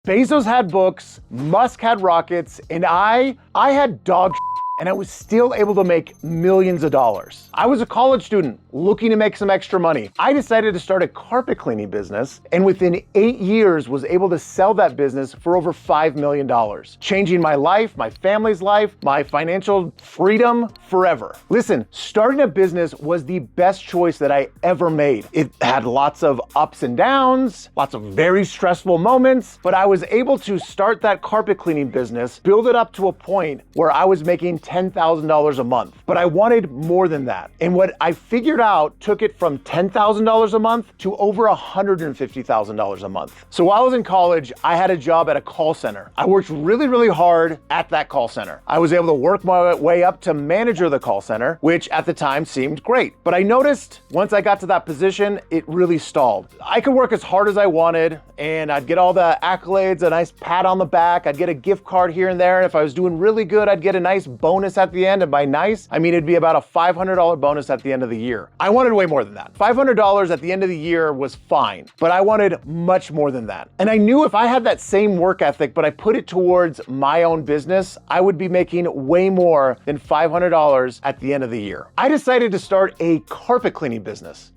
Bezos had books, Musk had rockets, and I had dog shit. And I was still able to make millions of dollars. I was a college student looking to make some extra money. I decided to start a carpet cleaning business, and within 8 years was able to sell that business for over $5 million, changing my life, my family's life, my financial freedom forever. Listen, starting a business was the best choice that I ever made. It had lots of ups and downs, lots of very stressful moments, but I was able to start that carpet cleaning business, build it up to a point where I was making $10,000 a month. But I wanted more than that. And what I figured out took it from $10,000 a month to over $150,000 a month. So while I was in college, I had a job at a call center. I worked really, really hard at that call center. I was able to work my way up to manager of the call center, which at the time seemed great. But I noticed once I got to that position, it really stalled. I could work as hard as I wanted, and I'd get all the accolades, a nice pat on the back, I'd get a gift card here and there, and if I was doing really good, I'd get a nice bonus at the end. And by nice, I mean it'd be about a $500 bonus at the end of the year. I wanted way more than that. $500 at the end of the year was fine, but I wanted much more than that. And I knew if I had that same work ethic, but I put it towards my own business, I would be making way more than $500 at the end of the year. I decided to start a carpet cleaning business.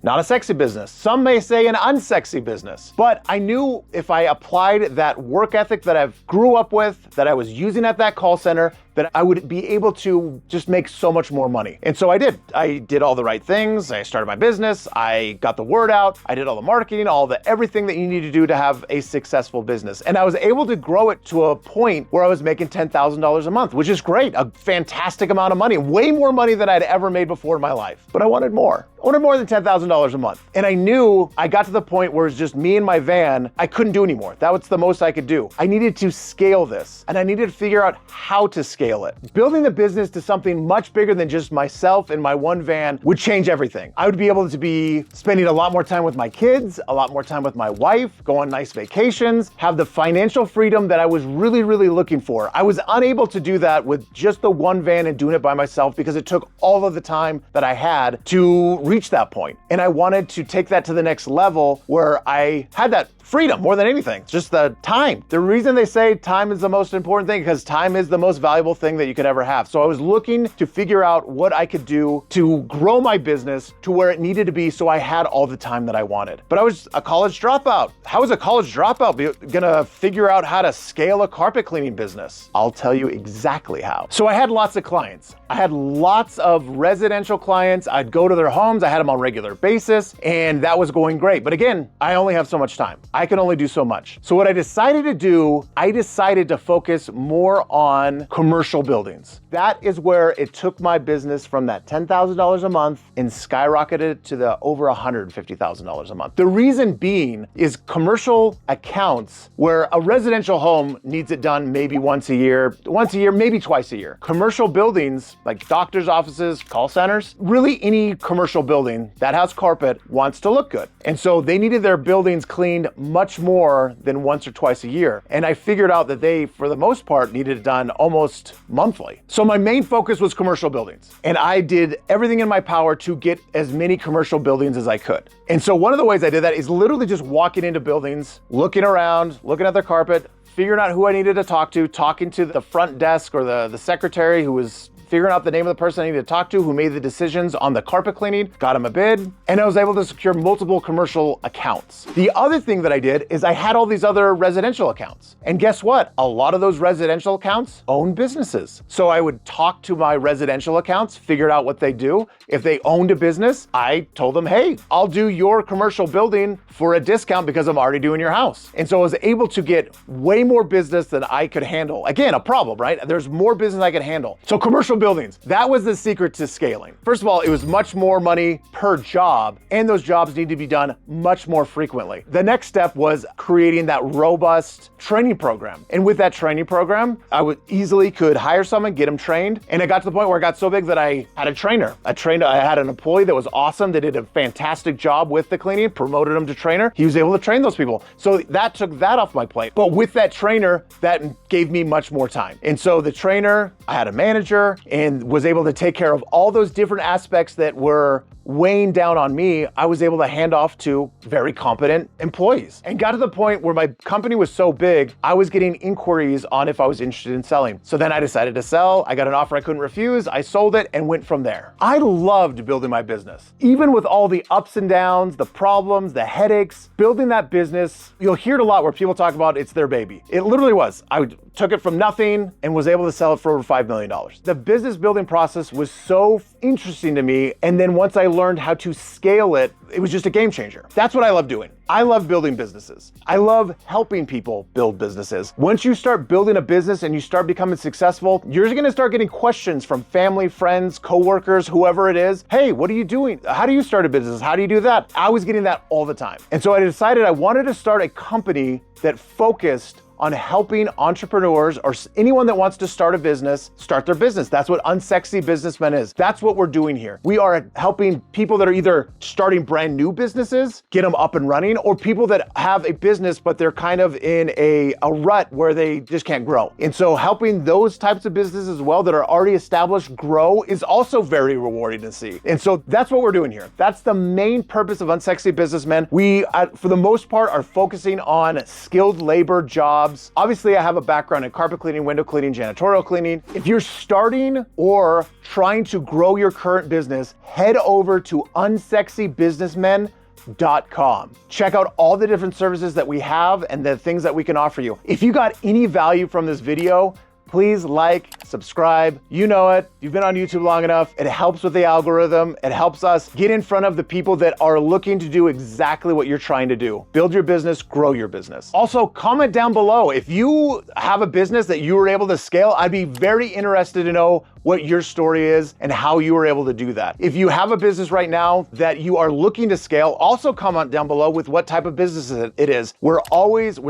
Not a sexy business. Some may say an unsexy business. But I knew if I applied that work ethic that I've grew up with, that I was using at that call center, that I would be able to just make so much more money. And so I did. I did all the right things. I started my business. I got the word out. I did all the marketing, everything that you need to do to have a successful business. And I was able to grow it to a point where I was making $10,000 a month, which is great. A fantastic amount of money, way more money than I'd ever made before in my life. But I wanted more. I wanted more than $10,000 a month. And I knew I got to the point where it's just me and my van. I couldn't do anymore. That was the most I could do. I needed to scale this, and I needed to figure out how to scale it. Building the business to something much bigger than just myself and my one van would change everything. I would be able to be spending a lot more time with my kids, a lot more time with my wife, go on nice vacations, have the financial freedom that I was really, really looking for. I was unable to do that with just the one van and doing it by myself because it took all of the time that I had to reach that point. And I wanted to take that to the next level where I had that freedom more than anything, just the time. The reason they say time is the most important thing, because time is the most valuable thing that you could ever have. So I was looking to figure out what I could do to grow my business to where it needed to be so I had all the time that I wanted. But I was a college dropout. How is a college dropout gonna figure out how to scale a carpet cleaning business? I'll tell you exactly how. So I had lots of clients. I had lots of residential clients. I'd go to their homes. I had them on a regular basis, and that was going great. But again, I only have so much time. I can only do so much. So what I decided to do, I decided to focus more on commercial buildings. That is where it took my business from that $10,000 a month and skyrocketed to the over $150,000 a month. The reason being is commercial accounts where a residential home needs it done maybe once a year, maybe twice a year. Commercial buildings like doctors' offices, call centers, really any commercial building that has carpet wants to look good. And so they needed their buildings cleaned much more than once or twice a year. And I figured out that they, for the most part, needed it done almost monthly. So my main focus was commercial buildings. And I did everything in my power to get as many commercial buildings as I could. And so one of the ways I did that is literally just walking into buildings, looking around, looking at their carpet, figuring out who I needed to talk to, talking to the front desk or the secretary who was figuring out the name of the person I needed to talk to who made the decisions on the carpet cleaning, got him a bid, and I was able to secure multiple commercial accounts. The other thing that I did is I had all these other residential accounts. And guess what? A lot of those residential accounts own businesses. So I would talk to my residential accounts, figure out what they do. If they owned a business, I told them, hey, I'll do your commercial building for a discount because I'm already doing your house. And so I was able to get way more business than I could handle. Again, a problem, right? There's more business I could handle. So commercial buildings, that was the secret to scaling. First of all, it was much more money per job, and those jobs need to be done much more frequently. The next step was creating that robust training program. And with that training program, I could hire someone, get them trained. And it got to the point where it got so big that I had a trainer. I had an employee that was awesome. They did a fantastic job with the cleaning, promoted him to trainer. He was able to train those people. So that took that off my plate. But with that trainer, that gave me much more time. And so the trainer, I had a manager and was able to take care of all those different aspects that were weighing down on me, I was able to hand off to very competent employees and got to the point where my company was so big, I was getting inquiries on if I was interested in selling. So then I decided to sell. I got an offer I couldn't refuse. I sold it and went from there. I loved building my business. Even with all the ups and downs, the problems, the headaches, building that business, you'll hear it a lot where people talk about it's their baby. It literally was. I took it from nothing and was able to sell it for over $5 million. The business building process was so interesting to me. And then once I learned how to scale it, it was just a game changer. That's what I love doing. I love building businesses. I love helping people build businesses. Once you start building a business and you start becoming successful, you're gonna start getting questions from family, friends, coworkers, whoever it is. Hey, what are you doing? How do you start a business? How do you do that? I was getting that all the time. And so I decided I wanted to start a company that focused on helping entrepreneurs or anyone that wants to start a business, start their business. That's what Unsexy Businessmen is. That's what we're doing here. We are helping people that are either starting brand new businesses, get them up and running, or people that have a business, but they're kind of in a rut where they just can't grow. And so helping those types of businesses as well that are already established grow is also very rewarding to see. And so that's what we're doing here. That's the main purpose of Unsexy Businessmen. We, for the most part, are focusing on skilled labor jobs. Obviously, I have a background in carpet cleaning, window cleaning, janitorial cleaning. If you're starting or trying to grow your current business, head over to unsexybusinessmen.com. Check out all the different services that we have and the things that we can offer you. If you got any value from this video, please like, subscribe. You know it. You've been on YouTube long enough. It helps with the algorithm. It helps us get in front of the people that are looking to do exactly what you're trying to do. Build your business, grow your business. Also, comment down below. If you have a business that you were able to scale, I'd be very interested to know what your story is and how you were able to do that. If you have a business right now that you are looking to scale, also comment down below with what type of business it is. We're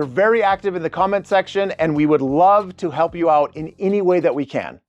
very active in the comment section and we would love to help you out in any way that we can.